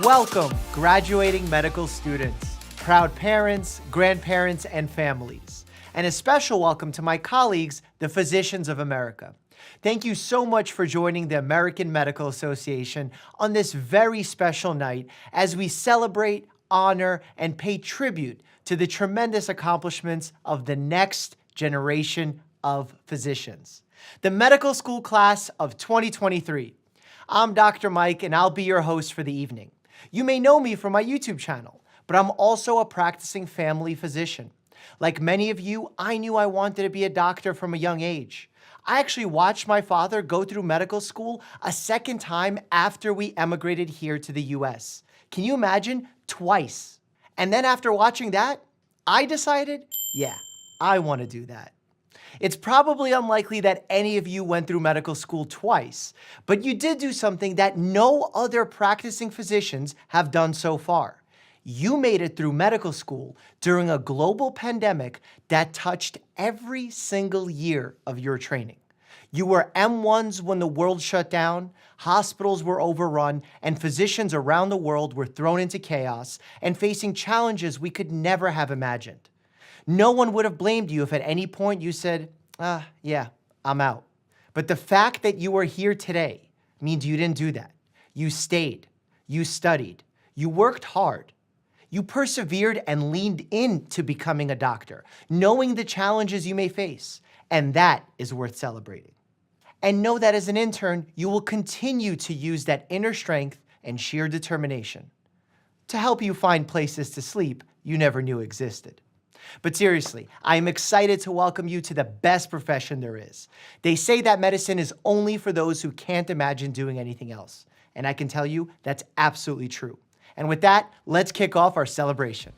Welcome, graduating medical students, proud parents, grandparents, and families. And a special welcome to my colleagues, the Physicians of America. Thank you so much for joining the American Medical Association on this very special night as we celebrate, honor, and pay tribute to the tremendous accomplishments of the next generation of physicians. The medical school class of 2023. I'm Dr. Mike, and I'll be your host for the evening. You may know me from my YouTube channel, but I'm also a practicing family physician. Like many of you, I knew I wanted to be a doctor from a young age. I actually watched my father go through medical school a second time after we emigrated here to the US. Can you imagine? Twice. And then after watching that, I decided, yeah, I want to do that. It's probably unlikely that any of you went through medical school twice, but you did do something that no other practicing physicians have done so far. You made it through medical school during a global pandemic that touched every single year of your training. You were M1s when the world shut down, hospitals were overrun, and physicians around the world were thrown into chaos and facing challenges we could never have imagined. No one would have blamed you if at any point you said, yeah, I'm out. But the fact that you are here today means you didn't do that. You stayed, you studied, you worked hard, you persevered and leaned into becoming a doctor, knowing the challenges you may face, and that is worth celebrating. And know that as an intern, you will continue to use that inner strength and sheer determination to help you find places to sleep you never knew existed. But seriously, I am excited to welcome you to the best profession there is. They say that medicine is only for those who can't imagine doing anything else. And I can tell you that's absolutely true. And with that, let's kick off our celebration.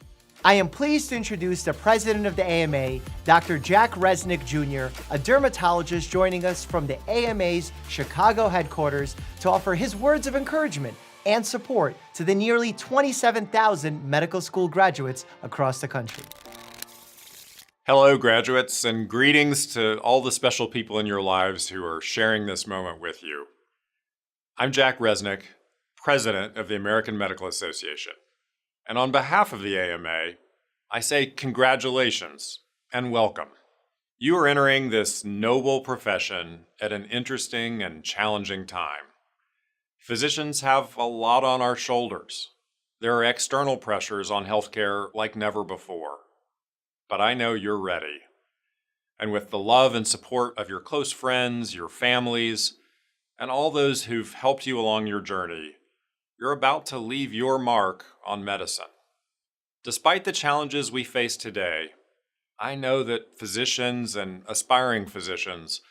I am pleased to introduce the president of the AMA, Dr. Jack Resnick Jr., a dermatologist joining us from the AMA's Chicago headquarters to offer his words of encouragement and support to the nearly 27,000 medical school graduates across the country. Hello, graduates, and greetings to all the special people in your lives who are sharing this moment with you. I'm Jack Resnick, president of the American Medical Association. And on behalf of the AMA, I say congratulations and welcome. You are entering this noble profession at an interesting and challenging time. Physicians have a lot on our shoulders. There are external pressures on healthcare like never before. But I know you're ready. And with the love and support of your close friends, your families, and all those who've helped you along your journey, you're about to leave your mark on medicine. Despite the challenges we face today, I know that physicians and aspiring physicians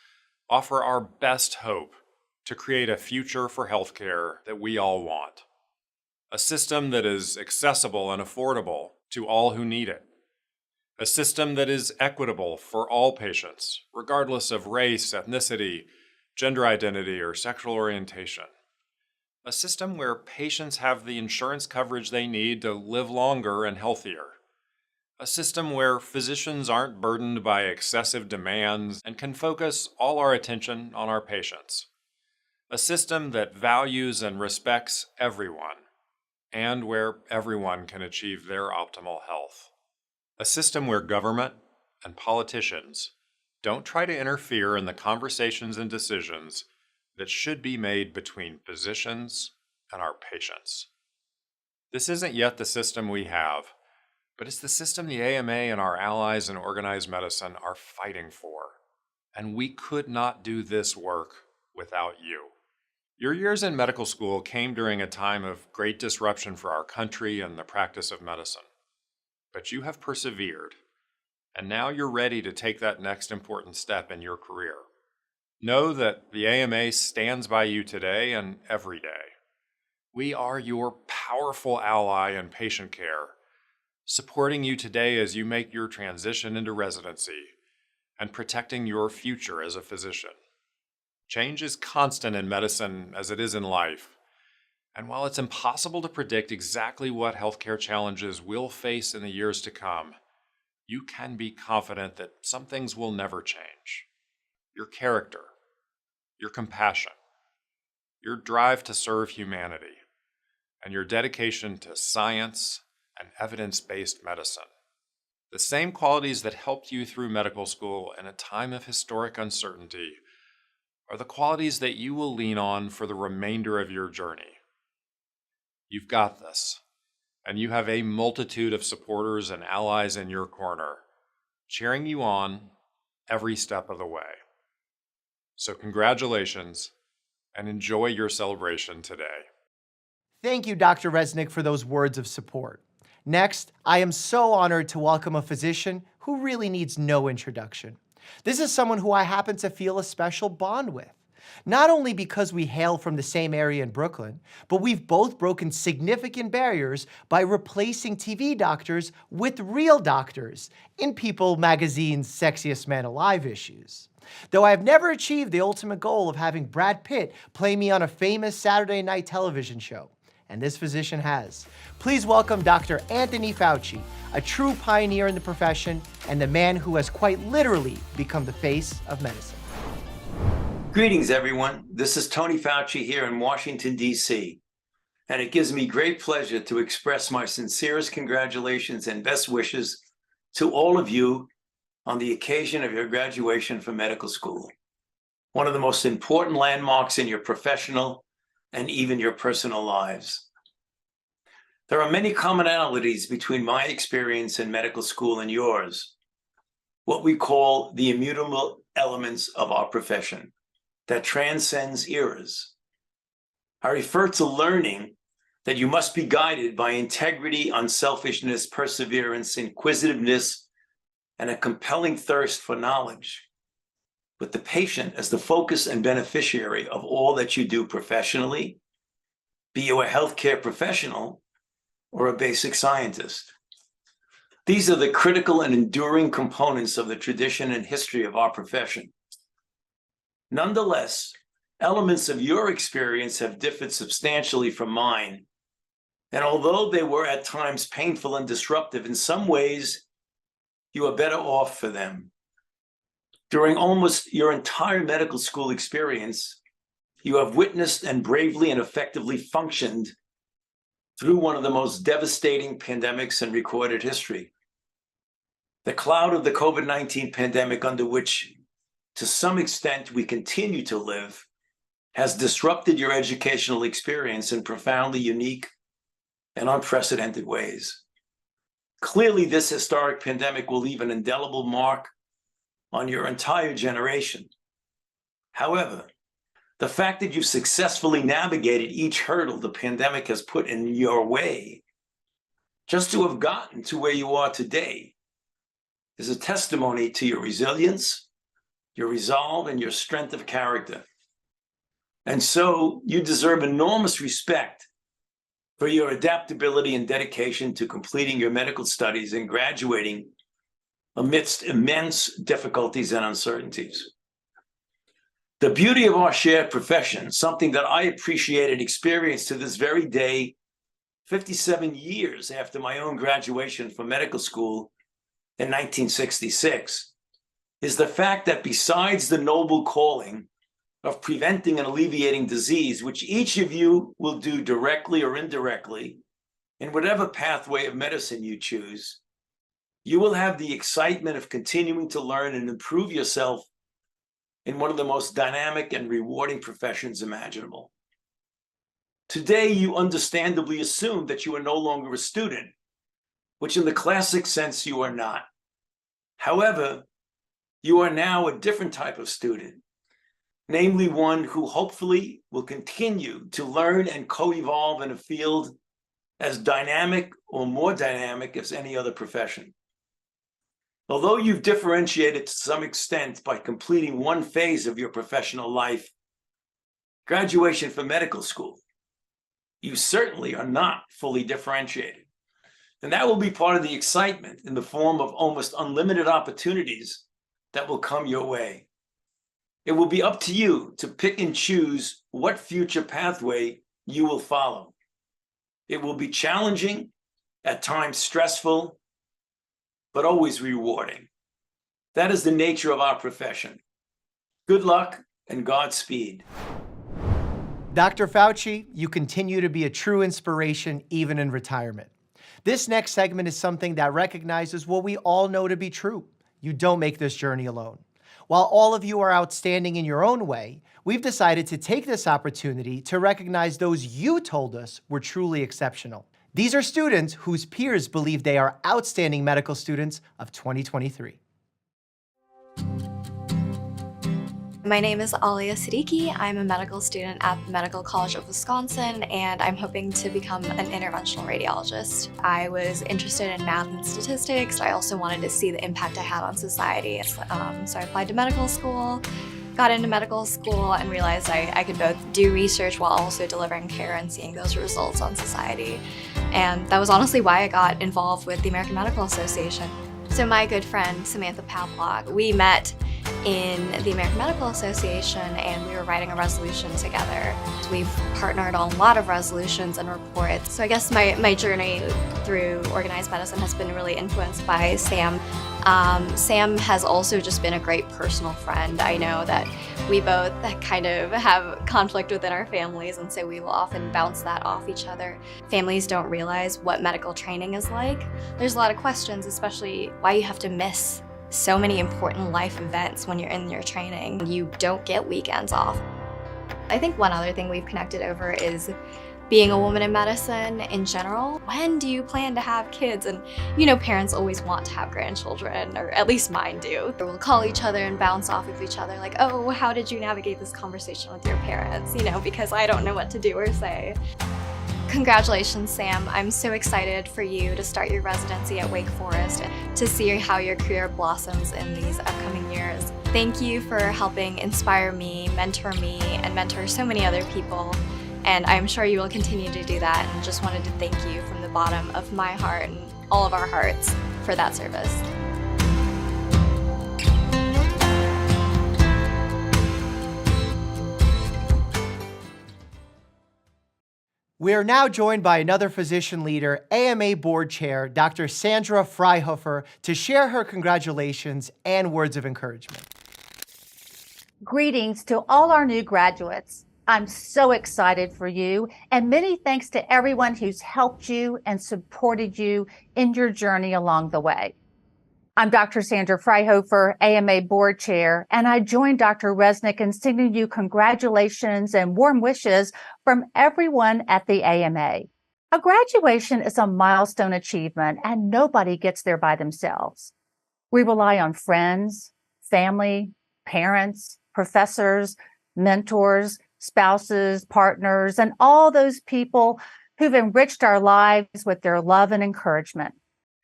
offer our best hope to create a future for healthcare that we all want. A system that is accessible and affordable to all who need it. A system that is equitable for all patients, regardless of race, ethnicity, gender identity, or sexual orientation. A system where patients have the insurance coverage they need to live longer and healthier. A system where physicians aren't burdened by excessive demands and can focus all our attention on our patients. A system that values and respects everyone, and where everyone can achieve their optimal health. A system where government and politicians don't try to interfere in the conversations and decisions that should be made between physicians and our patients. This isn't yet the system we have, but it's the system the AMA and our allies in organized medicine are fighting for. And we could not do this work without you. Your years in medical school came during a time of great disruption for our country and the practice of medicine. But you have persevered, and now you're ready to take that next important step in your career. Know that the AMA stands by you today and every day. We are your powerful ally in patient care, supporting you today as you make your transition into residency and protecting your future as a physician. Change is constant in medicine as it is in life. And while it's impossible to predict exactly what healthcare challenges we'll face in the years to come, you can be confident that some things will never change. Your character, your compassion, your drive to serve humanity, and your dedication to science and evidence-based medicine. The same qualities that helped you through medical school in a time of historic uncertainty are the qualities that you will lean on for the remainder of your journey. You've got this, and you have a multitude of supporters and allies in your corner, cheering you on every step of the way. So congratulations, and enjoy your celebration today. Thank you, Dr. Resnick, for those words of support. Next, I am so honored to welcome a physician who really needs no introduction. This is someone who I happen to feel a special bond with. Not only because we hail from the same area in Brooklyn, but we've both broken significant barriers by replacing TV doctors with real doctors in People magazine's Sexiest Man Alive issues. Though I have never achieved the ultimate goal of having Brad Pitt play me on a famous Saturday night television show, and this physician has. Please welcome Dr. Anthony Fauci, a true pioneer in the profession and the man who has quite literally become the face of medicine. Greetings, everyone. This is Tony Fauci here in Washington, D.C., and it gives me great pleasure to express my sincerest congratulations and best wishes to all of you on the occasion of your graduation from medical school, one of the most important landmarks in your professional and even your personal lives. There are many commonalities between my experience in medical school and yours, what we call the immutable elements of our profession that transcends eras. I refer to learning that you must be guided by integrity, unselfishness, perseverance, inquisitiveness, and a compelling thirst for knowledge, with the patient as the focus and beneficiary of all that you do professionally, be you a healthcare professional or a basic scientist. These are the critical and enduring components of the tradition and history of our profession. Nonetheless, elements of your experience have differed substantially from mine, and although they were at times painful and disruptive, in some ways, you are better off for them. During almost your entire medical school experience, you have witnessed and bravely and effectively functioned through one of the most devastating pandemics in recorded history. The cloud of the COVID-19 pandemic, under which to some extent we continue to live, has disrupted your educational experience in profoundly unique and unprecedented ways. Clearly, this historic pandemic will leave an indelible mark on your entire generation. However, the fact that you successfully navigated each hurdle the pandemic has put in your way, just to have gotten to where you are today, is a testimony to your resilience, your resolve, and your strength of character. And so you deserve enormous respect for your adaptability and dedication to completing your medical studies and graduating amidst immense difficulties and uncertainties. The beauty of our shared profession, something that I appreciate and experience to this very day, 57 years after my own graduation from medical school in 1966, is the fact that besides the noble calling of preventing and alleviating disease, which each of you will do directly or indirectly, in whatever pathway of medicine you choose, you will have the excitement of continuing to learn and improve yourself in one of the most dynamic and rewarding professions imaginable. Today, you understandably assume that you are no longer a student, which in the classic sense you are not. However, you are now a different type of student, namely one who hopefully will continue to learn and co-evolve in a field as dynamic or more dynamic as any other profession. Although you've differentiated to some extent by completing one phase of your professional life, graduation from medical school, you certainly are not fully differentiated. And that will be part of the excitement in the form of almost unlimited opportunities that will come your way. It will be up to you to pick and choose what future pathway you will follow. It will be challenging, at times stressful, but always rewarding. That is the nature of our profession. Good luck and Godspeed. Dr. Fauci, you continue to be a true inspiration even in retirement. This next segment is something that recognizes what we all know to be true. You don't make this journey alone. While all of you are outstanding in your own way, we've decided to take this opportunity to recognize those you told us were truly exceptional. These are students whose peers believe they are outstanding medical students of 2023. My name is Alia Siddiqui. I'm a medical student at the Medical College of Wisconsin, and I'm hoping to become an interventional radiologist. I was interested in math and statistics. I also wanted to see the impact I had on society. So I applied to medical school, got into medical school, and realized I could both do research while also delivering care and seeing those results on society. And that was honestly why I got involved with the American Medical Association. So my good friend, Samantha Pavlok, we met in the American Medical Association and we were writing a resolution together. We've partnered on a lot of resolutions and reports. So I guess my journey through organized medicine has been really influenced by Sam. Sam has also just been a great personal friend. I know that we both kind of have conflict within our families, and so we will often bounce that off each other. Families don't realize what medical training is like. There's a lot of questions, especially why you have to miss so many important life events when you're in your training. You don't get weekends off. I think one other thing we've connected over is being a woman in medicine in general. When do you plan to have kids? And parents always want to have grandchildren, or at least mine do. We'll call each other and bounce off of each other like, oh, how did you navigate this conversation with your parents? Because I don't know what to do or say. Congratulations, Sam. I'm so excited for you to start your residency at Wake Forest and to see how your career blossoms in these upcoming years. Thank you for helping inspire me, and mentor so many other people. And I'm sure you will continue to do that, and just wanted to thank you from the bottom of my heart and all of our hearts for that service. We are now joined by another physician leader, AMA Board Chair, Dr. Sandra Fryhofer, to share her congratulations and words of encouragement. Greetings to all our new graduates. I'm so excited for you, and many thanks to everyone who's helped you and supported you in your journey along the way. I'm Dr. Sandra Fryhofer, AMA Board Chair, and I joined Dr. Resnick in sending you congratulations and warm wishes from everyone at the AMA. A graduation is a milestone achievement, and nobody gets there by themselves. We rely on friends, family, parents, professors, mentors, spouses, partners, and all those people who've enriched our lives with their love and encouragement.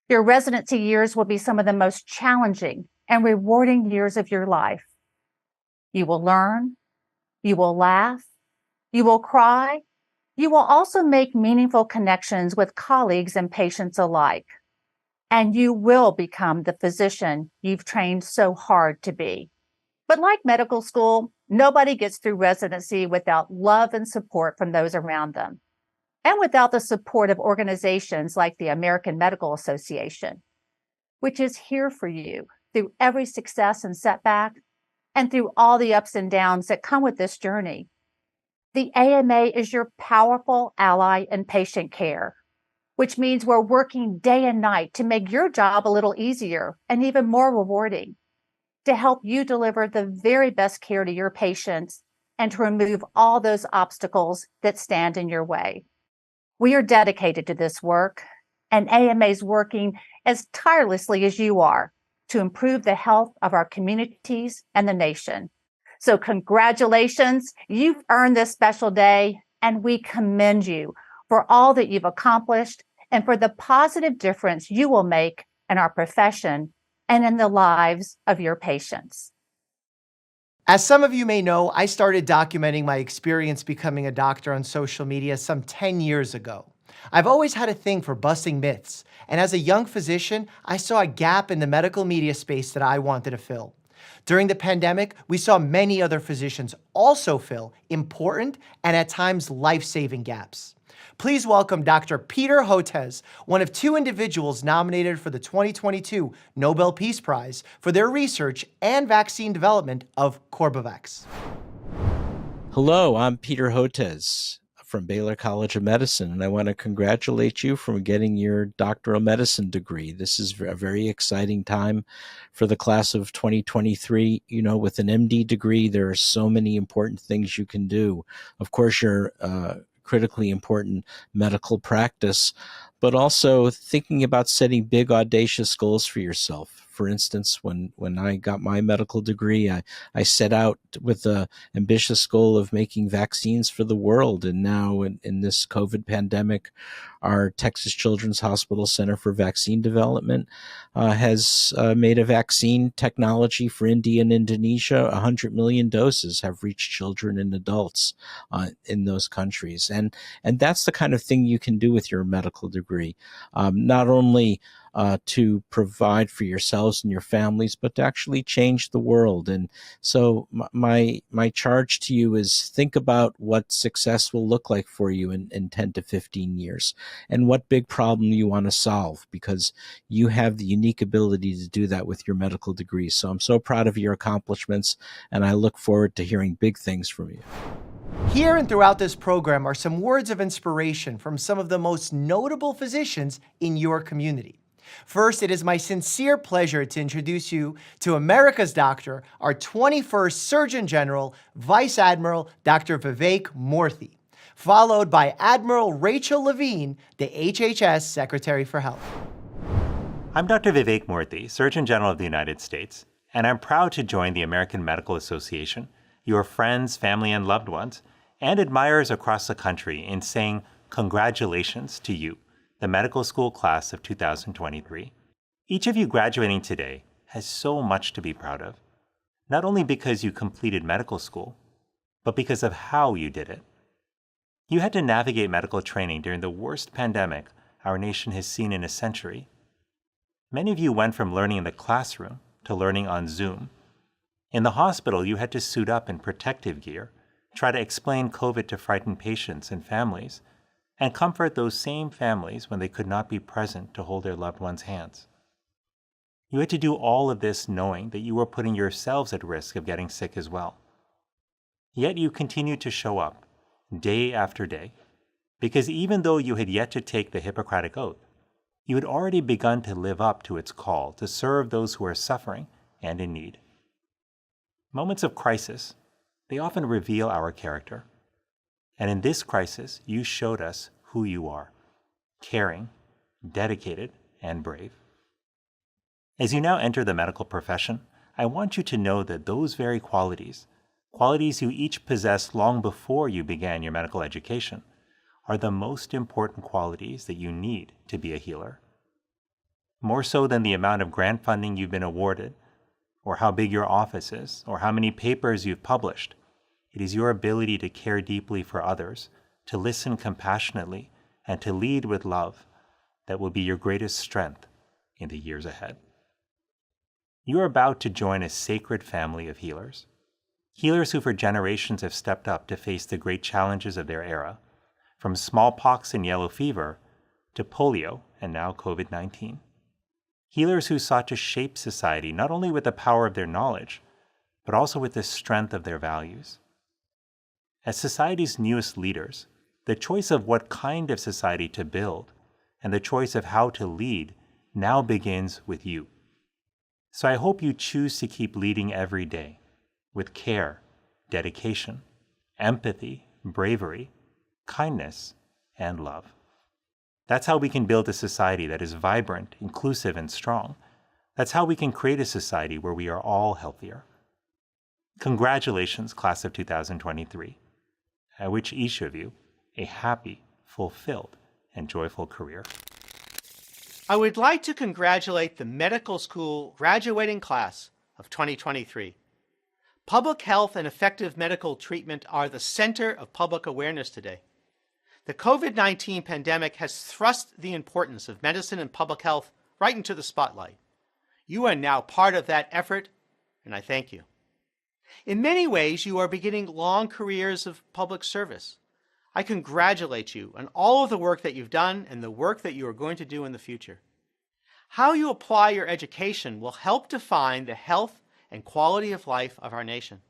Your residency years will be some of the most challenging and rewarding years of your life. You will learn, you will laugh, you will cry, you will also make meaningful connections with colleagues and patients alike. And you will become the physician you've trained so hard to be. But like medical school, nobody gets through residency without love and support from those around them, and without the support of organizations like the American Medical Association, which is here for you through every success and setback, and through all the ups and downs that come with this journey. The AMA is your powerful ally in patient care, which means we're working day and night to make your job a little easier and even more rewarding, to help you deliver the very best care to your patients and to remove all those obstacles that stand in your way. We are dedicated to this work, and AMA is working as tirelessly as you are to improve the health of our communities and the nation. So congratulations, you've earned this special day, and we commend you for all that you've accomplished and for the positive difference you will make in our profession and in the lives of your patients. As some of you may know, I started documenting my experience becoming a doctor on social media some 10 years ago. I've always had a thing for busting myths, and as a young physician, I saw a gap in the medical media space that I wanted to fill. During the pandemic, we saw many other physicians also fill important and at times life-saving gaps. Please welcome Dr. Peter Hotez, one of two individuals nominated for the 2022 Nobel Peace Prize for their research and vaccine development of Corbevax. Hello, I'm Peter Hotez from Baylor College of Medicine, and I want to congratulate you for getting your doctoral medicine degree. This is a very exciting time for the class of 2023. You know, with an MD degree, there are so many important things you can do. Of course, your critically important medical practice, but also thinking about setting big, audacious goals for yourself. For instance, when I got my medical degree, I set out with the ambitious goal of making vaccines for the world. And now in this COVID pandemic, our Texas Children's Hospital Center for Vaccine Development has made a vaccine technology for India and Indonesia. 100 million doses have reached children and adults in those countries. And that's the kind of thing you can do with your medical degree, not only to provide for yourselves and your families, but to actually change the world. And so my charge to you is think about what success will look like for you in 10 to 15 years and what big problem you want to solve, because you have the unique ability to do that with your medical degree. So I'm so proud of your accomplishments, and I look forward to hearing big things from you. Here and throughout this program are some words of inspiration from some of the most notable physicians in your community. First, it is my sincere pleasure to introduce you to America's doctor, our 21st Surgeon General, Vice Admiral Dr. Vivek Murthy, followed by Admiral Rachel Levine, the HHS Secretary for Health. I'm Dr. Vivek Murthy, Surgeon General of the United States, and I'm proud to join the American Medical Association, your friends, family, and loved ones, and admirers across the country in saying congratulations to you, the medical school class of 2023. Each of you graduating today has so much to be proud of, not only because you completed medical school, but because of how you did it. You had to navigate medical training during the worst pandemic our nation has seen in a century. Many of you went from learning in the classroom to learning on Zoom. In the hospital, you had to suit up in protective gear, try to explain COVID to frightened patients and families, and comfort those same families when they could not be present to hold their loved ones' hands. You had to do all of this knowing that you were putting yourselves at risk of getting sick as well. Yet you continued to show up, day after day, because even though you had yet to take the Hippocratic Oath, you had already begun to live up to its call to serve those who are suffering and in need. Moments of crisis, they often reveal our character. And in this crisis, you showed us who you are: caring, dedicated, and brave. As you now enter the medical profession, I want you to know that those very qualities you each possessed long before you began your medical education, are the most important qualities that you need to be a healer. More so than the amount of grant funding you've been awarded, or how big your office is, or how many papers you've published, it is your ability to care deeply for others, to listen compassionately, and to lead with love that will be your greatest strength in the years ahead. You are about to join a sacred family of healers. Healers who for generations have stepped up to face the great challenges of their era, from smallpox and yellow fever to polio and now COVID-19. Healers who sought to shape society not only with the power of their knowledge, but also with the strength of their values. As society's newest leaders, the choice of what kind of society to build and the choice of how to lead now begins with you. So I hope you choose to keep leading every day with care, dedication, empathy, bravery, kindness, and love. That's how we can build a society that is vibrant, inclusive, and strong. That's how we can create a society where we are all healthier. Congratulations, class of 2023. I wish each of you a happy, fulfilled, and joyful career. I would like to congratulate the medical school graduating class of 2023. Public health and effective medical treatment are the center of public awareness today. The COVID-19 pandemic has thrust the importance of medicine and public health right into the spotlight. You are now part of that effort, and I thank you. In many ways, you are beginning long careers of public service. I congratulate you on all of the work that you've done and the work that you are going to do in the future. How you apply your education will help define the health and quality of life of our nation.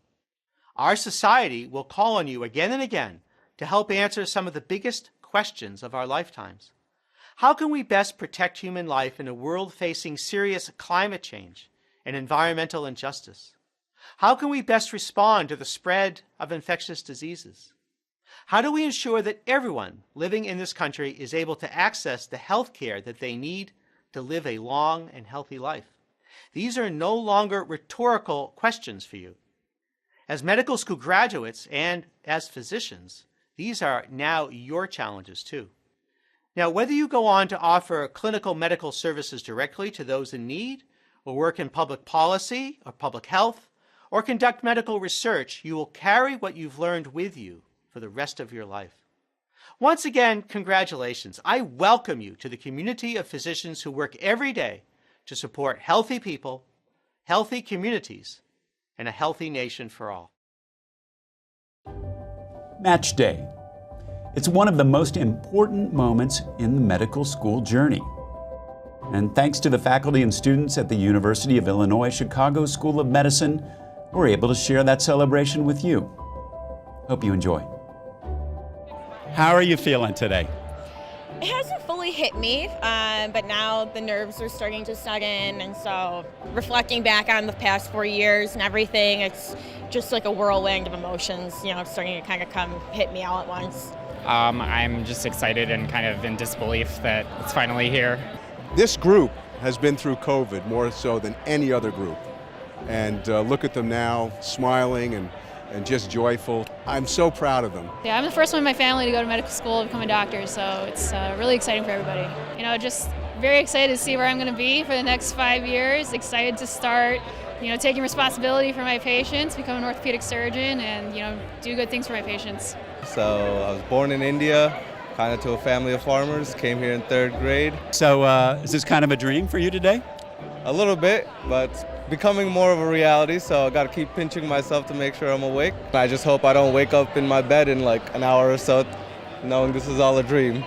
Our society will call on you again and again to help answer some of the biggest questions of our lifetimes. How can we best protect human life in a world facing serious climate change and environmental injustice? How can we best respond to the spread of infectious diseases? How do we ensure that everyone living in this country is able to access the health care that they need to live a long and healthy life? These are no longer rhetorical questions for you. As medical school graduates and as physicians, these are now your challenges too. Now, whether you go on to offer clinical medical services directly to those in need, or work in public policy or public health, or conduct medical research, you will carry what you've learned with you for the rest of your life. Once again, congratulations. I welcome you to the community of physicians who work every day to support healthy people, healthy communities, and a healthy nation for all. Match Day. It's one of the most important moments in the medical school journey. And thanks to the faculty and students at the University of Illinois Chicago School of Medicine, we're able to share that celebration with you. Hope you enjoy. How are you feeling today? It hasn't fully hit me, but now the nerves are starting to set in, and so reflecting back on the past 4 years and everything, it's just like a whirlwind of emotions, starting to kind of hit me all at once. I'm just excited and kind of in disbelief that it's finally here. This group has been through COVID more so than any other group. And look at them now, smiling and just joyful. I'm so proud of them. Yeah, I'm the first one in my family to go to medical school and become a doctor, so it's really exciting for everybody. Just very excited to see where I'm going to be for the next 5 years. Excited to start, taking responsibility for my patients, become an orthopedic surgeon, and, do good things for my patients. So I was born in India, kind of to a family of farmers, came here in 3rd grade. So is this kind of a dream for you today? A little bit, but it's becoming more of a reality, so I got to keep pinching myself to make sure I'm awake. I just hope I don't wake up in my bed in like an hour or so knowing this is all a dream.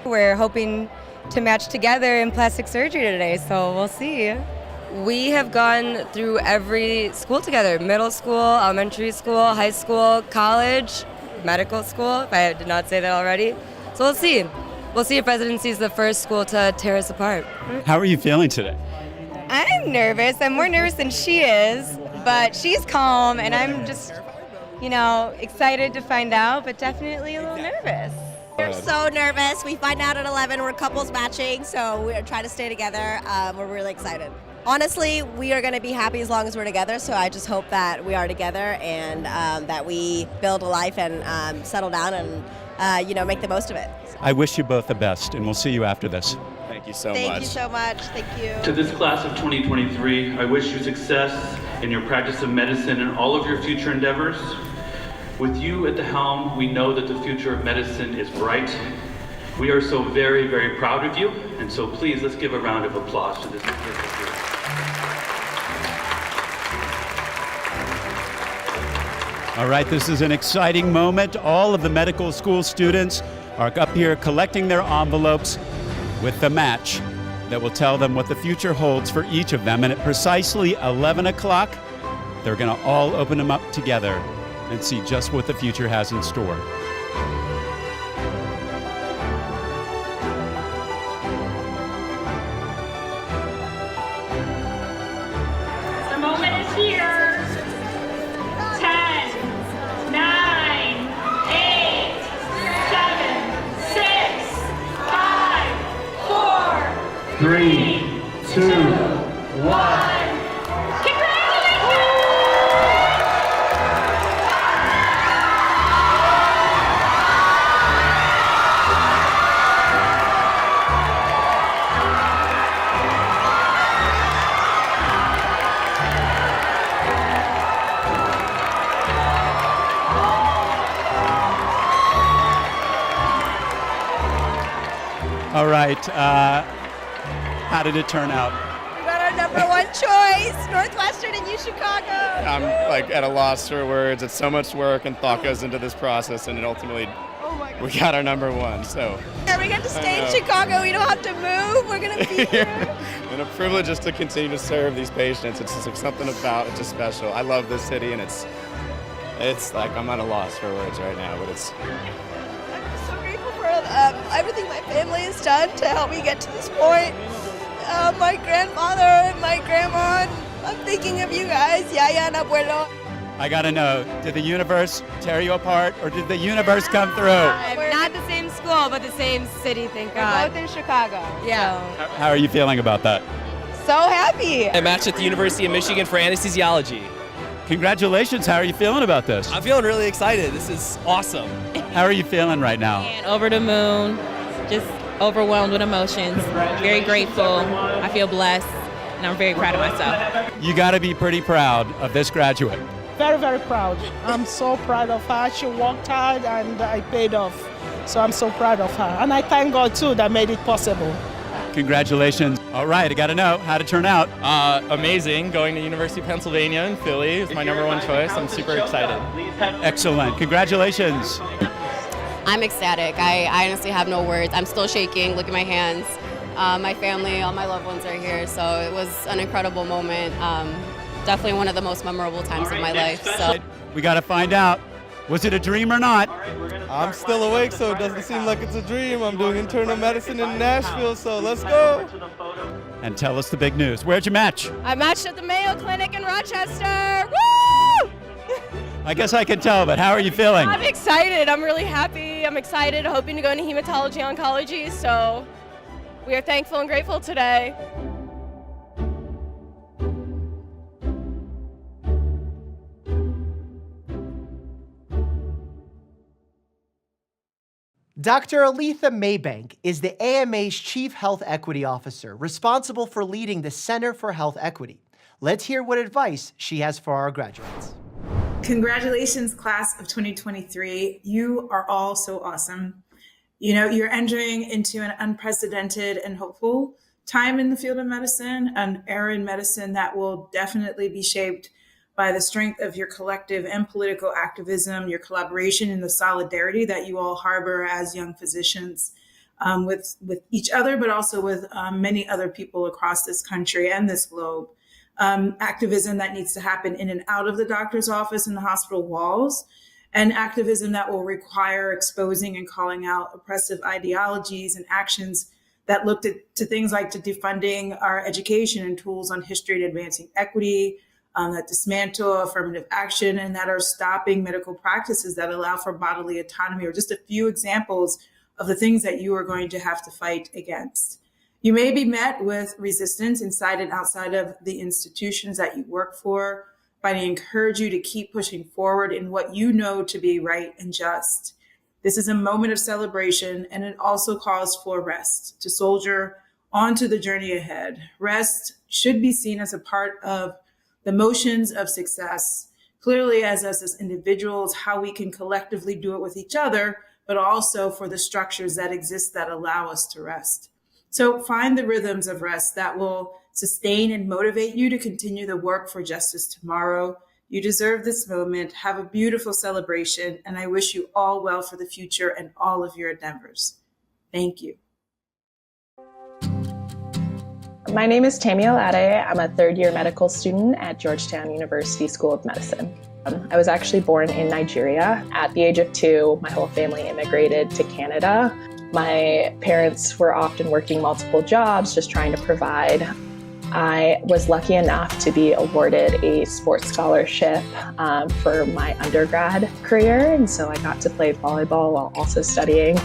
We're hoping to match together in plastic surgery today, so we'll see. We have gone through every school together, middle school, elementary school, high school, college, medical school, if I did not say that already. So we'll see. We'll see if residency is the first school to tear us apart. How are you feeling today? I'm nervous. I'm more nervous than she is, but she's calm, and I'm just, excited to find out, but definitely a little nervous. We're so nervous. We find out at 11. We're couples matching, so we're trying to stay together. We're really excited. Honestly, we are going to be happy as long as we're together, so I just hope that we are together and that we build a life and settle down and, make the most of it. I wish you both the best, and we'll see you after this. Thank you so much. Thank you so much. Thank you. To this class of 2023, I wish you success in your practice of medicine and all of your future endeavors. With you at the helm, we know that the future of medicine is bright. We are so very, very proud of you, and so please, let's give a round of applause to this beautiful group. All right, this is an exciting moment. All of the medical school students are up here collecting their envelopes with the match that will tell them what the future holds for each of them. And at precisely 11 o'clock, they're going to all open them up together and see just what the future has in store. The moment is here. 10, 9, 8, 7, 6, 5, 4, 3, 2, 1. All right, how did it turn out? We got our #1 choice, Northwestern and UChicago. I'm at a loss for words. It's so much work and thought goes into this process, and ultimately we got our #1. So Yeah, we get to stay in Chicago. We don't have to move. We're going to be here. and a privilege just to continue to serve these patients. It's just something about it, just special. I love this city, and it's It's like I'm at a loss for words right now, but it's... I'm so grateful for everything my family has done to help me get to this point. My grandfather and my grandma, I'm thinking of you guys, Yaya and Abuelo. I gotta know, did the universe tear you apart, or did the universe come through? We're not the same school, but the same city, thank God. We're both in Chicago. Yeah. How are you feeling about that? So happy. I matched at the University of Michigan for anesthesiology. Congratulations, how are you feeling about this? I'm feeling really excited. This is awesome. How are you feeling right now? And over the moon, just overwhelmed with emotions. Very grateful. I feel blessed, and I'm very proud of myself. You gotta be pretty proud of this graduate. Very, very proud. I'm so proud of her. She worked hard and I paid off. So I'm so proud of her. And I thank God too that made it possible. Congratulations. All right, I gotta know, how'd it turn out? Amazing. Going to University of Pennsylvania in Philly is my number one choice. I'm super excited. Excellent. Congratulations. I'm ecstatic. I honestly have no words. I'm still shaking. Look at my hands. My family, all my loved ones are here. So it was an incredible moment. Definitely one of the most memorable times of my life. So We gotta find out, was it a dream or not? I'm still awake, so it doesn't seem like it's a dream. I'm doing internal medicine in Nashville, so let's go. And tell us the big news. Where'd you match? I matched at the Mayo Clinic in Rochester. Woo! I guess I can tell, but how are you feeling? I'm excited. I'm really happy. I'm excited, hoping to go into hematology oncology. So we are thankful and grateful today. Dr. Aletha Maybank is the AMA's Chief Health Equity Officer, responsible for leading the Center for Health Equity. Let's hear what advice she has for our graduates. Congratulations, class of 2023. You are all so awesome. You know, you're entering into an unprecedented and hopeful time in the field of medicine, an era in medicine that will definitely be shaped by the strength of your collective and political activism, your collaboration, and the solidarity that you all harbor as young physicians with each other, but also with many other people across this country and this globe. Activism that needs to happen in and out of the doctor's office and the hospital walls, and activism that will require exposing and calling out oppressive ideologies and actions that looked to things like to defunding our education and tools on history and advancing equity, that dismantle affirmative action, and that are stopping medical practices that allow for bodily autonomy, or just a few examples of the things that you are going to have to fight against. You may be met with resistance inside and outside of the institutions that you work for, but I encourage you to keep pushing forward in what you know to be right and just. This is a moment of celebration, and it also calls for rest, to soldier onto the journey ahead. Rest should be seen as a part of the motions of success, clearly as us as individuals, how we can collectively do it with each other, but also for the structures that exist that allow us to rest. So find the rhythms of rest that will sustain and motivate you to continue the work for justice tomorrow. You deserve this moment. Have a beautiful celebration, and I wish you all well for the future and all of your endeavors. Thank you. My name is Tammy Alade. I'm a third-year medical student at Georgetown University School of Medicine. I was actually born in Nigeria. At the age of 2, my whole family immigrated to Canada. My parents were often working multiple jobs, just trying to provide. I was lucky enough to be awarded a sports scholarship for my undergrad career, and so I got to play volleyball while also studying.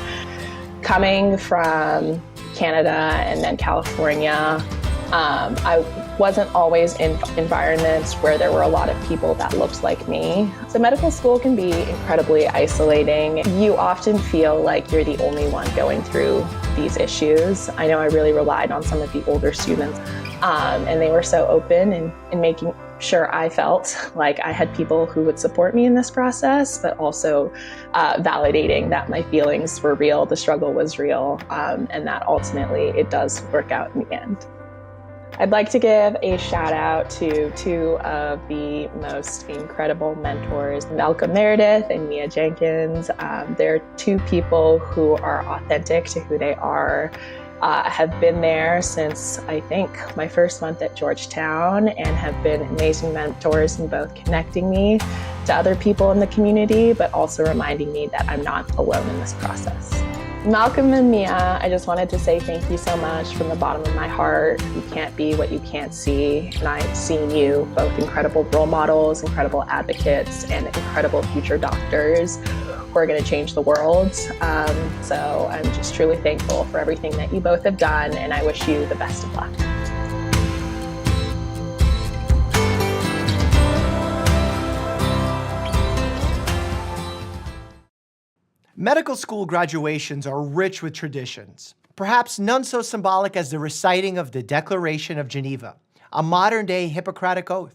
Coming from Canada and then California, I wasn't always in environments where there were a lot of people that looked like me. So medical school can be incredibly isolating. You often feel like you're the only one going through these issues. I know I really relied on some of the older students, and they were so open in making sure I felt like I had people who would support me in this process, but also validating that my feelings were real, the struggle was real, and that ultimately it does work out in the end. I'd like to give a shout out to 2 of the most incredible mentors, Malcolm Meredith and Mia Jenkins. They're 2 people who are authentic to who they are. Have been there since I think my first month at Georgetown, and have been amazing mentors in both connecting me to other people in the community, but also reminding me that I'm not alone in this process. Malcolm and Mia, I just wanted to say thank you so much from the bottom of my heart. You can't be what you can't see, and I've seen you both incredible role models, incredible advocates, and incredible future doctors who are going to change the world. So I'm just truly thankful for everything that you both have done, and I wish you the best of luck. Medical school graduations are rich with traditions, perhaps none so symbolic as the reciting of the Declaration of Geneva, a modern-day Hippocratic oath.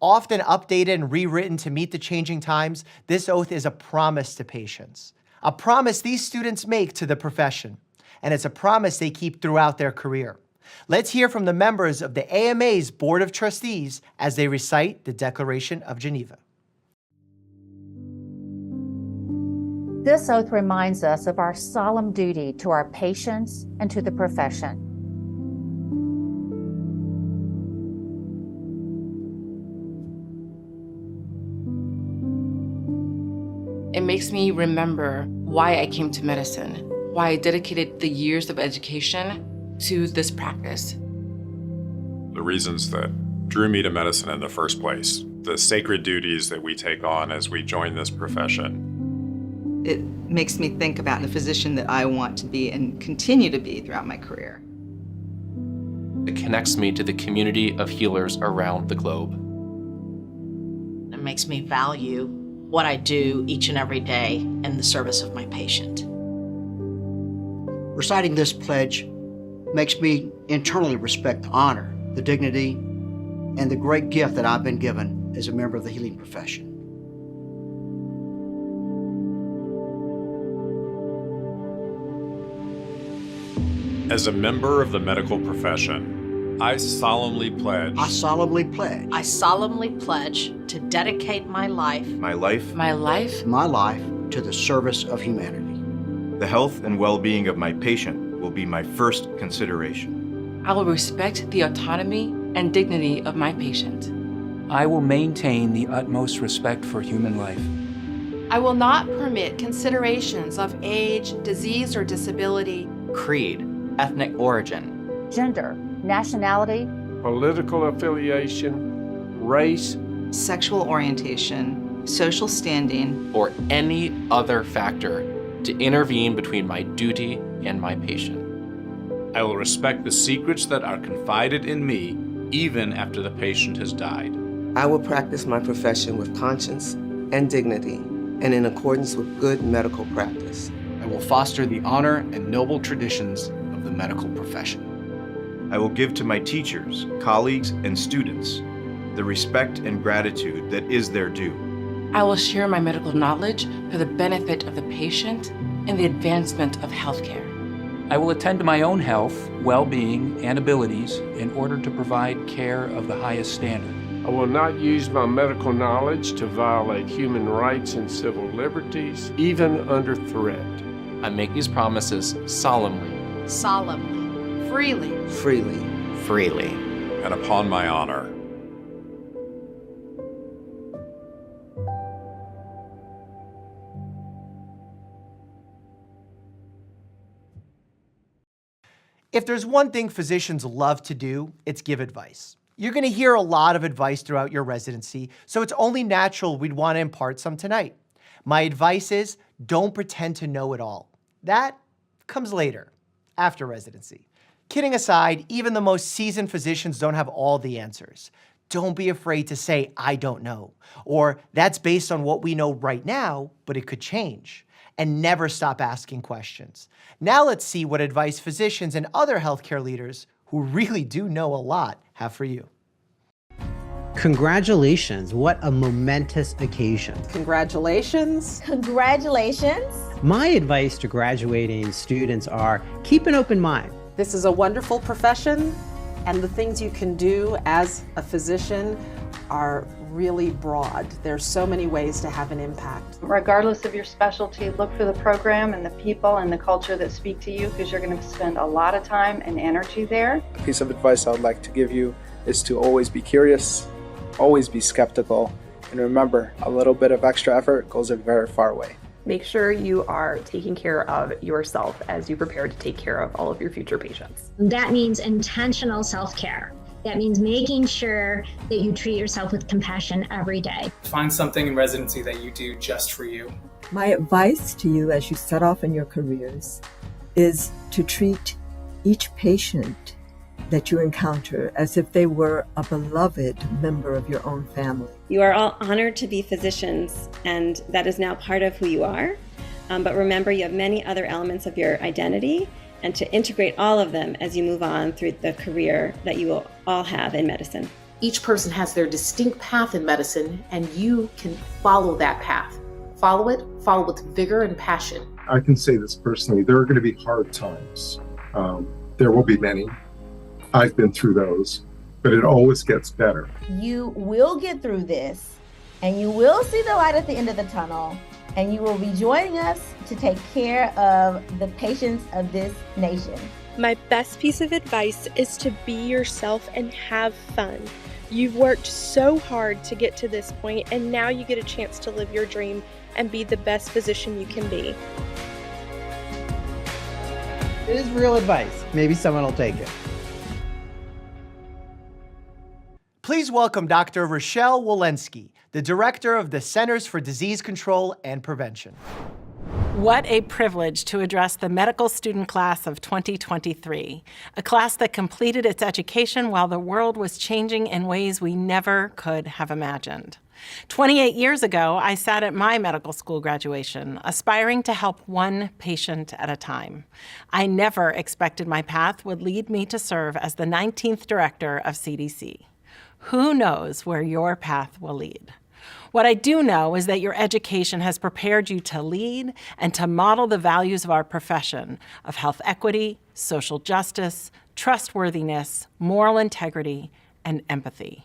Often updated and rewritten to meet the changing times, this oath is a promise to patients, a promise these students make to the profession, and it's a promise they keep throughout their career. Let's hear from the members of the AMA's Board of Trustees as they recite the Declaration of Geneva. This oath reminds us of our solemn duty to our patients and to the profession. It makes me remember why I came to medicine, why I dedicated the years of education to this practice. The reasons that drew me to medicine in the first place, the sacred duties that we take on as we join this profession. It makes me think about the physician that I want to be and continue to be throughout my career. It connects me to the community of healers around the globe. It makes me value what I do each and every day in the service of my patient. Reciting this pledge makes me internally respect the honor, the dignity, and the great gift that I've been given as a member of the healing profession. As a member of the medical profession, I solemnly pledge. I solemnly pledge. I solemnly pledge to dedicate my life. My life. My life. My life to the service of humanity. The health and well-being of my patient will be my first consideration. I will respect the autonomy and dignity of my patient. I will maintain the utmost respect for human life. I will not permit considerations of age, disease, or disability, creed, ethnic origin, gender, nationality, political affiliation, race, sexual orientation, social standing, or any other factor to intervene between my duty and my patient. I will respect the secrets that are confided in me even after the patient has died. I will practice my profession with conscience and dignity and in accordance with good medical practice. I will foster the honor and noble traditions of the medical profession. I will give to my teachers, colleagues, and students the respect and gratitude that is their due. I will share my medical knowledge for the benefit of the patient and the advancement of healthcare. I will attend to my own health, well-being, and abilities in order to provide care of the highest standard. I will not use my medical knowledge to violate human rights and civil liberties, even under threat. I make these promises solemnly. Solemnly. Freely. Freely. And upon my honor. If there's one thing physicians love to do, it's give advice. You're going to hear a lot of advice throughout your residency, so it's only natural we'd want to impart some tonight. My advice is don't pretend to know it all. That comes later, after residency. Kidding aside, even the most seasoned physicians don't have all the answers. Don't be afraid to say, I don't know, or that's based on what we know right now, but it could change. And never stop asking questions. Now let's see what advice physicians and other healthcare leaders who really do know a lot have for you. Congratulations, what a momentous occasion. Congratulations. Congratulations. My advice to graduating students are keep an open mind. This is a wonderful profession, and the things you can do as a physician are really broad. There's so many ways to have an impact. Regardless of your specialty, look for the program and the people and the culture that speak to you, because you're going to spend a lot of time and energy there. A piece of advice I would like to give you is to always be curious, always be skeptical, and remember, a little bit of extra effort goes a very far way. Make sure you are taking care of yourself as you prepare to take care of all of your future patients. That means intentional self-care. That means making sure that you treat yourself with compassion every day. Find something in residency that you do just for you. My advice to you as you set off in your careers is to treat each patient that you encounter as if they were a beloved member of your own family. You are all honored to be physicians, and that is now part of who you are. But remember, you have many other elements of your identity, and to integrate all of them as you move on through the career that you will all have in medicine. Each person has their distinct path in medicine, and you can follow that path. Follow it with vigor and passion. I can say this personally, there are going to be hard times. There will be many. I've been through those, but it always gets better. You will get through this, and you will see the light at the end of the tunnel, and you will be joining us to take care of the patients of this nation. My best piece of advice is to be yourself and have fun. You've worked so hard to get to this point, and now you get a chance to live your dream and be the best physician you can be. It is real advice. Maybe someone will take it. Please welcome Dr. Rochelle Walensky, the director of the Centers for Disease Control and Prevention. What a privilege to address the medical student class of 2023, a class that completed its education while the world was changing in ways we never could have imagined. 28 years ago, I sat at my medical school graduation, aspiring to help one patient at a time. I never expected my path would lead me to serve as the 19th director of CDC. Who knows where your path will lead? What I do know is that your education has prepared you to lead and to model the values of our profession of health equity, social justice, trustworthiness, moral integrity, and empathy.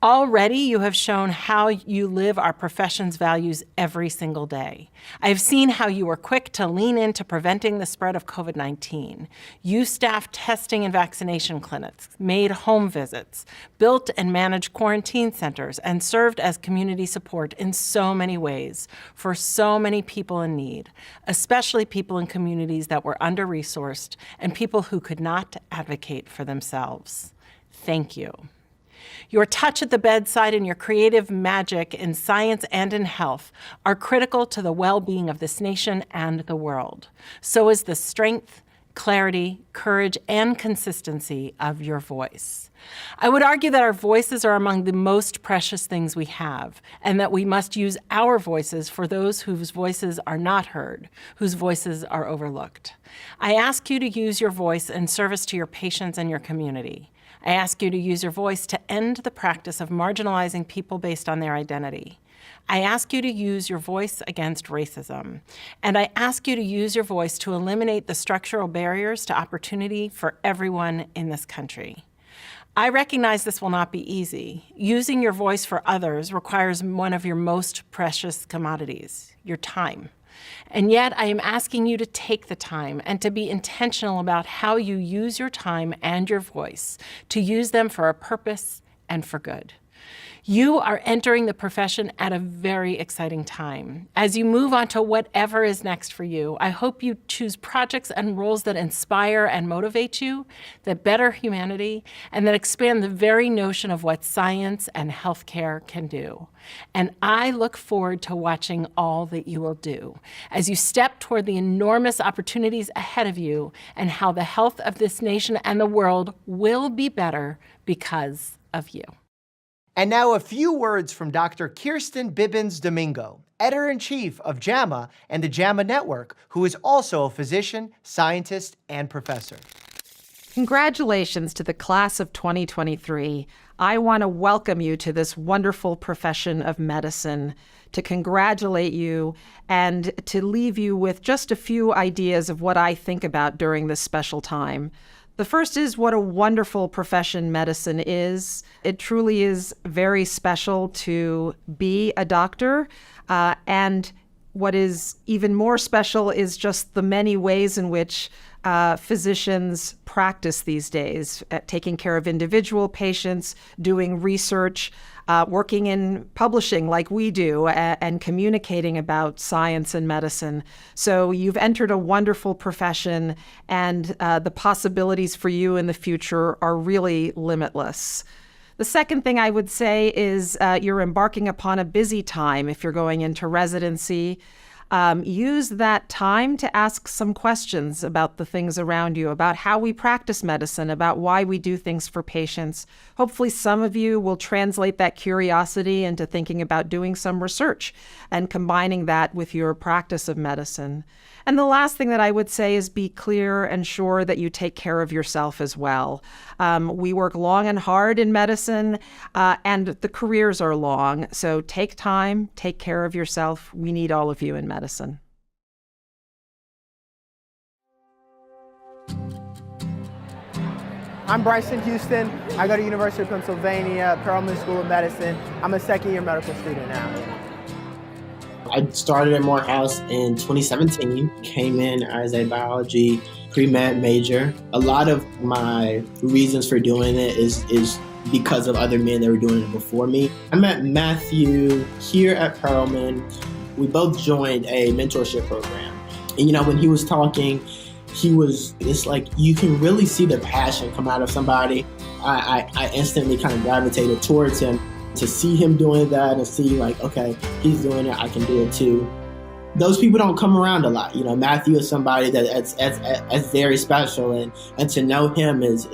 Already, you have shown how you live our profession's values every single day. I have seen how you were quick to lean into preventing the spread of COVID-19. You staffed testing and vaccination clinics, made home visits, built and managed quarantine centers, and served as community support in so many ways for so many people in need, especially people in communities that were under-resourced and people who could not advocate for themselves. Thank you. Your touch at the bedside and your creative magic in science and in health are critical to the well-being of this nation and the world. So is the strength, clarity, courage, and consistency of your voice. I would argue that our voices are among the most precious things we have, and that we must use our voices for those whose voices are not heard, whose voices are overlooked. I ask you to use your voice in service to your patients and your community. I ask you to use your voice to end the practice of marginalizing people based on their identity. I ask you to use your voice against racism. And I ask you to use your voice to eliminate the structural barriers to opportunity for everyone in this country. I recognize this will not be easy. Using your voice for others requires one of your most precious commodities, your time. And yet, I am asking you to take the time and to be intentional about how you use your time and your voice, to use them for a purpose and for good. You are entering the profession at a very exciting time. As you move on to whatever is next for you, I hope you choose projects and roles that inspire and motivate you, that better humanity, and that expand the very notion of what science and healthcare can do. And I look forward to watching all that you will do as you step toward the enormous opportunities ahead of you and how the health of this nation and the world will be better because of you. And now a few words from Dr. Kirsten Bibbins-Domingo, editor-in-chief of JAMA and the JAMA Network, who is also a physician, scientist, and professor. Congratulations to the class of 2023. I want to welcome you to this wonderful profession of medicine, to congratulate you, and to leave you with just a few ideas of what I think about during this special time. The first is what a wonderful profession medicine is. It truly is very special to be a doctor. And what is even more special is just the many ways in which physicians practice these days, at taking care of individual patients, doing research, working in publishing like we do, and communicating about science and medicine. So you've entered a wonderful profession, and the possibilities for you in the future are really limitless. The second thing I would say is you're embarking upon a busy time if you're going into residency. Use that time to ask some questions about the things around you, about how we practice medicine, about why we do things for patients. Hopefully some of you will translate that curiosity into thinking about doing some research and combining that with your practice of medicine. And the last thing that I would say is be clear and sure that you take care of yourself as well. We work long and hard in medicine, and the careers are long. So take time, take care of yourself. We need all of you in medicine. I'm Bryson Houston. I go to University of Pennsylvania, Perelman School of Medicine. I'm a second-year medical student now. I started at Morehouse in 2017, came in as a biology pre-med major. A lot of my reasons for doing it is because of other men that were doing it before me. I met Matthew here at Perelman. We both joined a mentorship program. And when he was talking, it's like you can really see the passion come out of somebody. I instantly kind of gravitated towards him. To see him doing that and see like, okay, he's doing it, I can do it too. Those people don't come around a lot. Matthew is somebody that's very special, and to know him is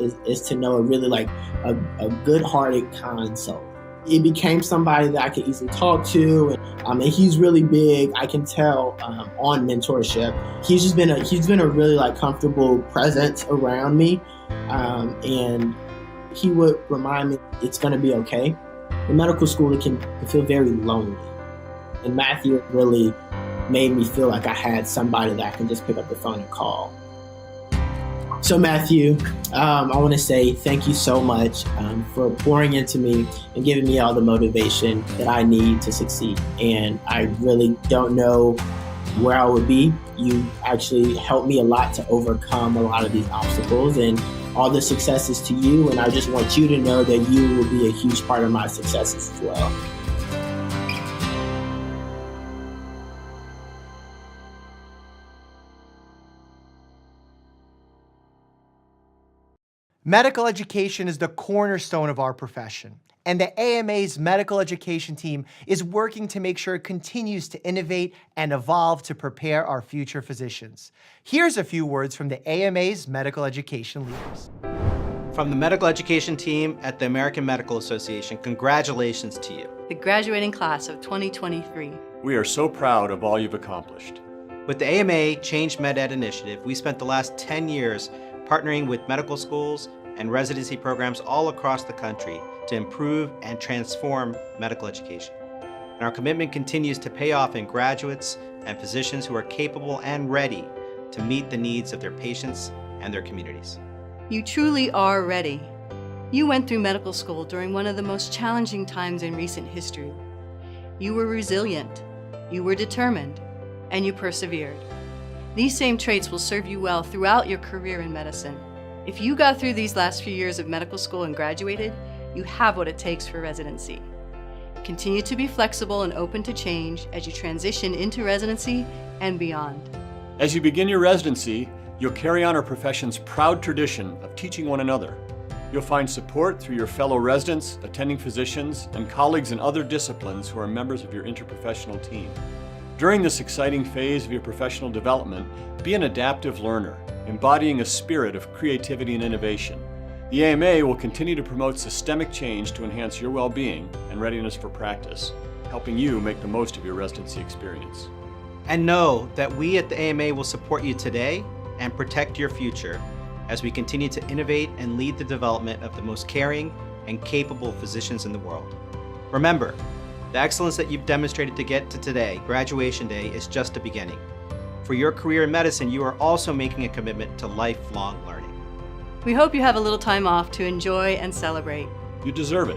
to know a really like a good-hearted, kind soul. It became somebody that I could easily talk to, and he's really big. I can tell on mentorship. He's been a really like comfortable presence around me, and he would remind me it's going to be okay. In medical school, it can feel very lonely. And Matthew really made me feel like I had somebody that I can just pick up the phone and call. So Matthew, I want to say thank you so much for pouring into me and giving me all the motivation that I need to succeed. And I really don't know where I would be. You actually helped me a lot to overcome a lot of these obstacles, and all the successes to you, and I just want you to know that you will be a huge part of my successes as well. Medical education is the cornerstone of our profession, and the AMA's medical education team is working to make sure it continues to innovate and evolve to prepare our future physicians. Here's a few words from the AMA's medical education leaders. From the medical education team at the American Medical Association, congratulations to you. The graduating class of 2023. We are so proud of all you've accomplished. With the AMA Change MedEd initiative, we spent the last 10 years partnering with medical schools and residency programs all across the country to improve and transform medical education. And our commitment continues to pay off in graduates and physicians who are capable and ready to meet the needs of their patients and their communities. You truly are ready. You went through medical school during one of the most challenging times in recent history. You were resilient, you were determined, and you persevered. These same traits will serve you well throughout your career in medicine. If you got through these last few years of medical school and graduated, you have what it takes for residency. Continue to be flexible and open to change as you transition into residency and beyond. As you begin your residency, you'll carry on our profession's proud tradition of teaching one another. You'll find support through your fellow residents, attending physicians, and colleagues in other disciplines who are members of your interprofessional team. During this exciting phase of your professional development, be an adaptive learner, embodying a spirit of creativity and innovation. The AMA will continue to promote systemic change to enhance your well-being and readiness for practice, helping you make the most of your residency experience. And know that we at the AMA will support you today and protect your future as we continue to innovate and lead the development of the most caring and capable physicians in the world. Remember, the excellence that you've demonstrated to get to today, graduation day, is just a beginning. For your career in medicine, you are also making a commitment to lifelong learning. We hope you have a little time off to enjoy and celebrate. You deserve it.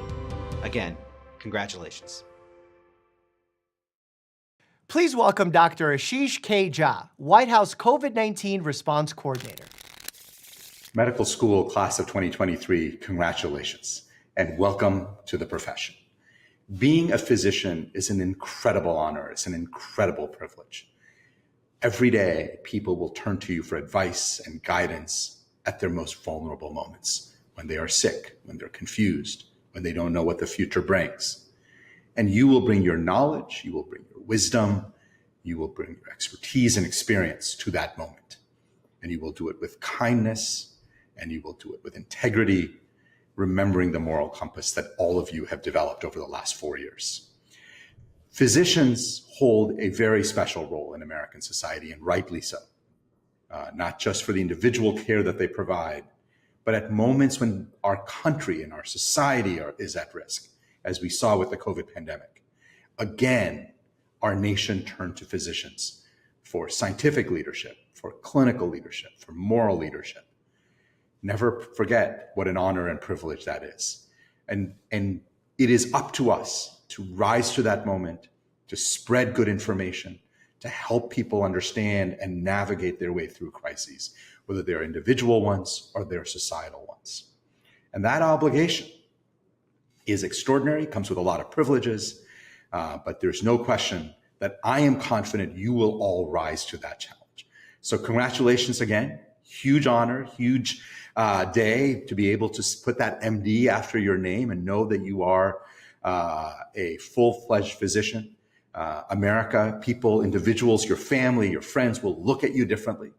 Again, congratulations. Please welcome Dr. Ashish Jha, White House COVID-19 Response Coordinator. Medical School Class of 2023, congratulations, and welcome to the profession. Being a physician is an incredible honor. It's an incredible privilege. Every day, people will turn to you for advice and guidance at their most vulnerable moments, when they are sick, when they're confused, when they don't know what the future brings. And you will bring your knowledge, you will bring your wisdom, you will bring your expertise and experience to that moment. And you will do it with kindness, and you will do it with integrity, remembering the moral compass that all of you have developed over the last 4 years. Physicians hold a very special role in American society, and rightly so. Not just for the individual care that they provide, but at moments when our country and our society is at risk, as we saw with the COVID pandemic. Again, our nation turned to physicians for scientific leadership, for clinical leadership, for moral leadership. Never forget what an honor and privilege that is. And it is up to us to rise to that moment, to spread good information, to help people understand and navigate their way through crises, whether they're individual ones or they're societal ones. And that obligation is extraordinary, comes with a lot of privileges, but there's no question that I am confident you will all rise to that challenge. So congratulations again, huge honor, huge day to be able to put that MD after your name and know that you are a full-fledged physician. America, people, individuals, your family, your friends will look at you differently,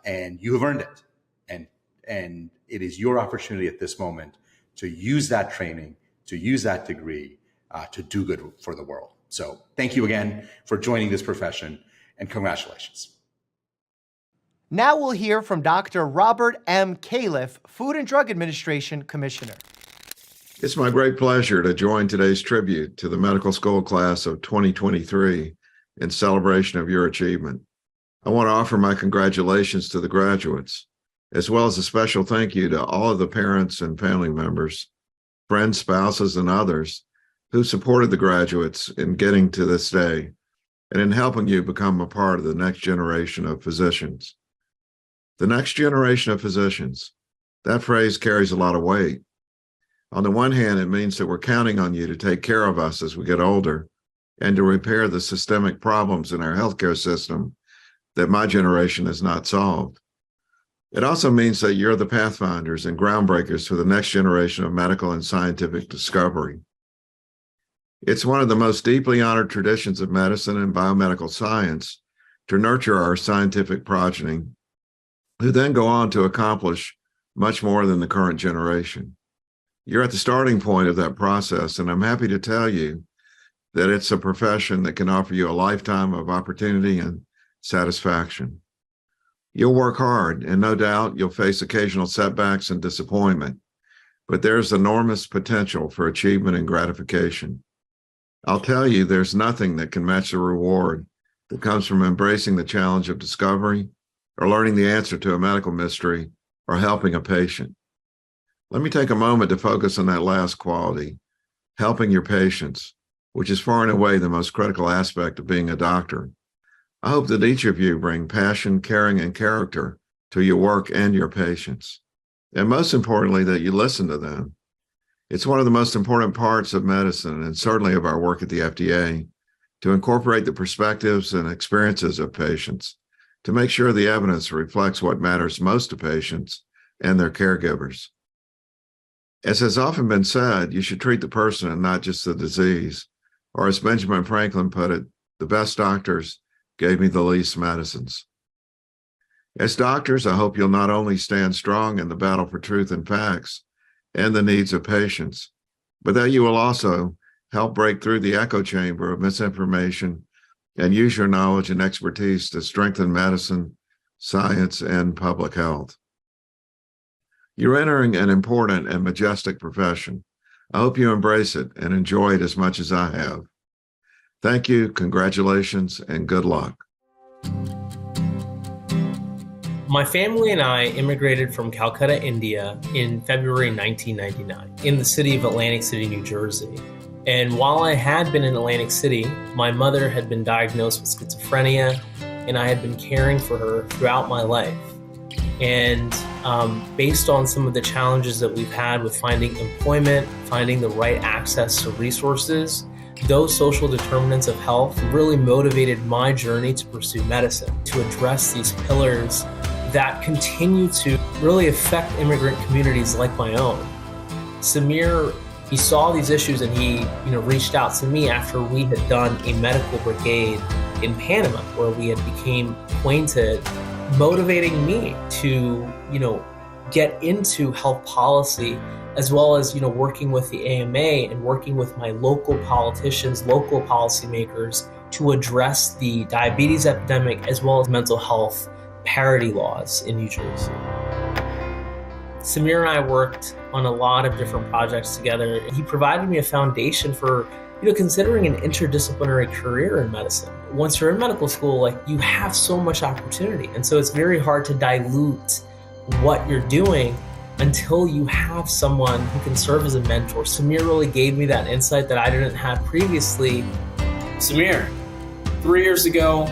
and you have earned it. And it is your opportunity at this moment to use that training, to use that degree, to do good for the world. So thank you again for joining this profession, and congratulations. Now we'll hear from Dr. Robert M. Califf, Food and Drug Administration Commissioner. It's my great pleasure to join today's tribute to the medical school class of 2023 in celebration of your achievement. I want to offer my congratulations to the graduates, as well as a special thank you to all of the parents and family members, friends, spouses, and others who supported the graduates in getting to this day and in helping you become a part of the next generation of physicians. The next generation of physicians, that phrase carries a lot of weight. On the one hand, it means that we're counting on you to take care of us as we get older and to repair the systemic problems in our healthcare system that my generation has not solved. It also means that you're the pathfinders and groundbreakers for the next generation of medical and scientific discovery. It's one of the most deeply honored traditions of medicine and biomedical science to nurture our scientific progeny, who then go on to accomplish much more than the current generation. You're at the starting point of that process, and I'm happy to tell you that it's a profession that can offer you a lifetime of opportunity and satisfaction. You'll work hard, and no doubt you'll face occasional setbacks and disappointment, but there's enormous potential for achievement and gratification. I'll tell you, there's nothing that can match the reward that comes from embracing the challenge of discovery or learning the answer to a medical mystery or helping a patient. Let me take a moment to focus on that last quality, helping your patients, which is far and away the most critical aspect of being a doctor. I hope that each of you bring passion, caring, and character to your work and your patients. And most importantly, that you listen to them. It's one of the most important parts of medicine, and certainly of our work at the FDA, to incorporate the perspectives and experiences of patients to make sure the evidence reflects what matters most to patients and their caregivers. As has often been said, you should treat the person and not just the disease. Or as Benjamin Franklin put it, the best doctors gave me the least medicines. As doctors, I hope you'll not only stand strong in the battle for truth and facts and the needs of patients, but that you will also help break through the echo chamber of misinformation and use your knowledge and expertise to strengthen medicine, science, and public health. You're entering an important and majestic profession. I hope you embrace it and enjoy it as much as I have. Thank you, congratulations, and good luck. My family and I immigrated from Calcutta, India in February 1999 in the city of Atlantic City, New Jersey. And while I had been in Atlantic City, my mother had been diagnosed with schizophrenia, and I had been caring for her throughout my life. And based on some of the challenges that we've had with finding employment, finding the right access to resources, those social determinants of health really motivated my journey to pursue medicine, to address these pillars that continue to really affect immigrant communities like my own. Samir, he saw these issues and he reached out to me after we had done a medical brigade in Panama where we had became acquainted, motivating me to get into health policy, as well as working with the AMA and working with my local politicians, local policymakers to address the diabetes epidemic as well as mental health parity laws in New Jersey. Samir and I worked on a lot of different projects together. He provided me a foundation for considering an interdisciplinary career in medicine. Once you're in medical school, you have so much opportunity. And so it's very hard to dilute what you're doing until you have someone who can serve as a mentor. Samir really gave me that insight that I didn't have previously. Samir, 3 years ago,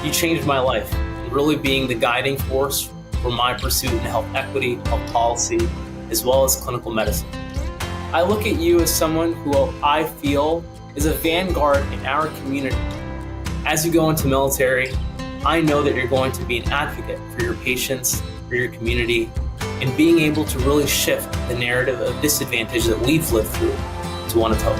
you changed my life, really being the guiding force for my pursuit in health equity, health policy, as well as clinical medicine. I look at you as someone who I feel is a vanguard in our community. As you go into military, I know that you're going to be an advocate for your patients, for your community, and being able to really shift the narrative of disadvantage that we've lived through to one of hope.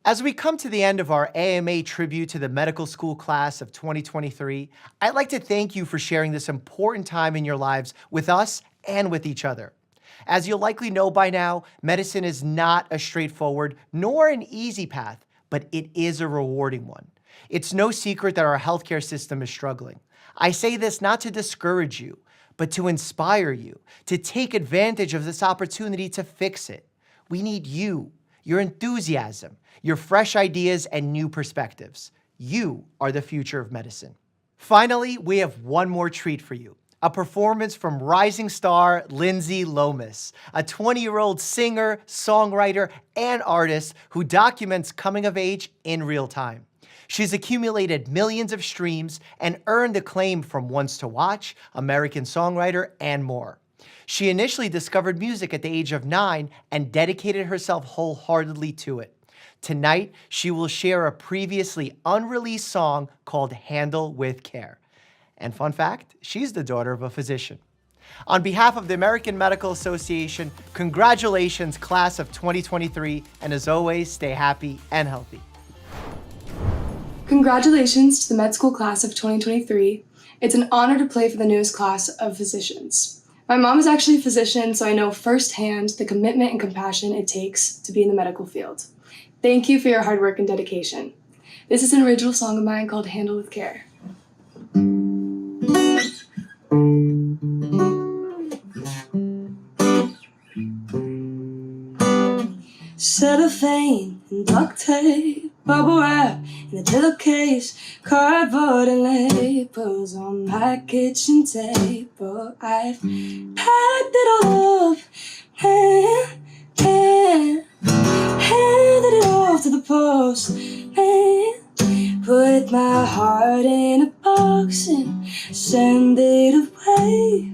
As we come to the end of our AMA tribute to the medical school class of 2023, I'd like to thank you for sharing this important time in your lives with us and with each other. As you'll likely know by now, medicine is not a straightforward nor an easy path, but it is a rewarding one. It's no secret that our healthcare system is struggling. I say this not to discourage you, but to inspire you, to take advantage of this opportunity to fix it. We need you, your enthusiasm, your fresh ideas, and new perspectives. You are the future of medicine. Finally, we have one more treat for you. A performance from rising star Lindsay Lomas, a 20-year-old singer, songwriter, and artist who documents coming of age in real time. She's accumulated millions of streams and earned acclaim from Ones to Watch, American Songwriter, and more. She initially discovered music at the age of 9 and dedicated herself wholeheartedly to it. Tonight, she will share a previously unreleased song called Handle with Care. And fun fact, she's the daughter of a physician. On behalf of the American Medical Association, congratulations, class of 2023, and as always, stay happy and healthy. Congratulations to the med school class of 2023. It's an honor to play for the newest class of physicians. My mom is actually a physician, so I know firsthand the commitment and compassion it takes to be in the medical field. Thank you for your hard work and dedication. This is an original song of mine called Handle with Care. Cellophane and duct tape, bubble wrap in a pillowcase, cardboard and labels on my kitchen table. I've packed it all up and handed it off to the post man. Put my heart in a box and send it away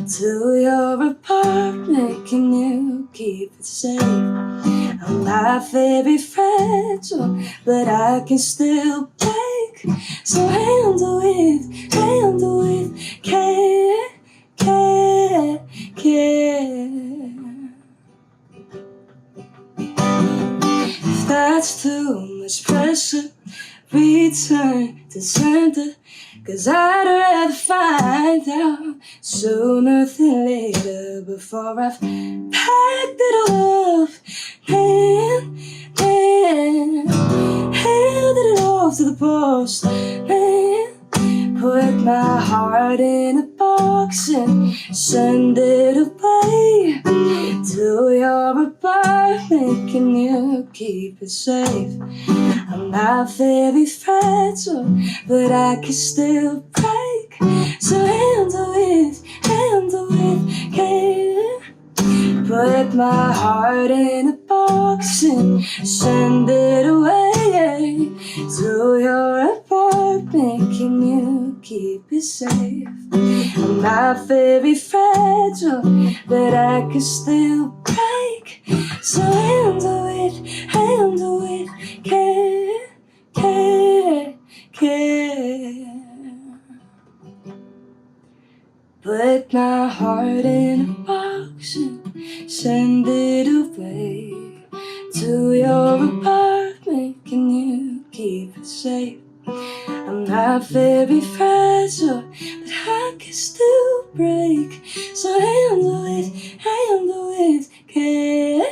to your apartment. Can you keep it safe? I'm not very fragile, but I can still break. So handle with care, care, care. If that's too much pressure, return to center, 'cause I'd rather find out sooner than later before I've packed it all up and handed it off to the post man. Put my heart in a box and send it away to to your apartment. Can you keep it safe? I'm not very fragile, but I can still break. So handle it care. Put my heart in a box and send it away to your apartment. Can you keep it safe? I'm not very fragile, but I can still break. So handle it care. Put my heart in a box and send it away to your apartment. Can you keep it safe? I'm not very fragile, but I can still break. So handle it care.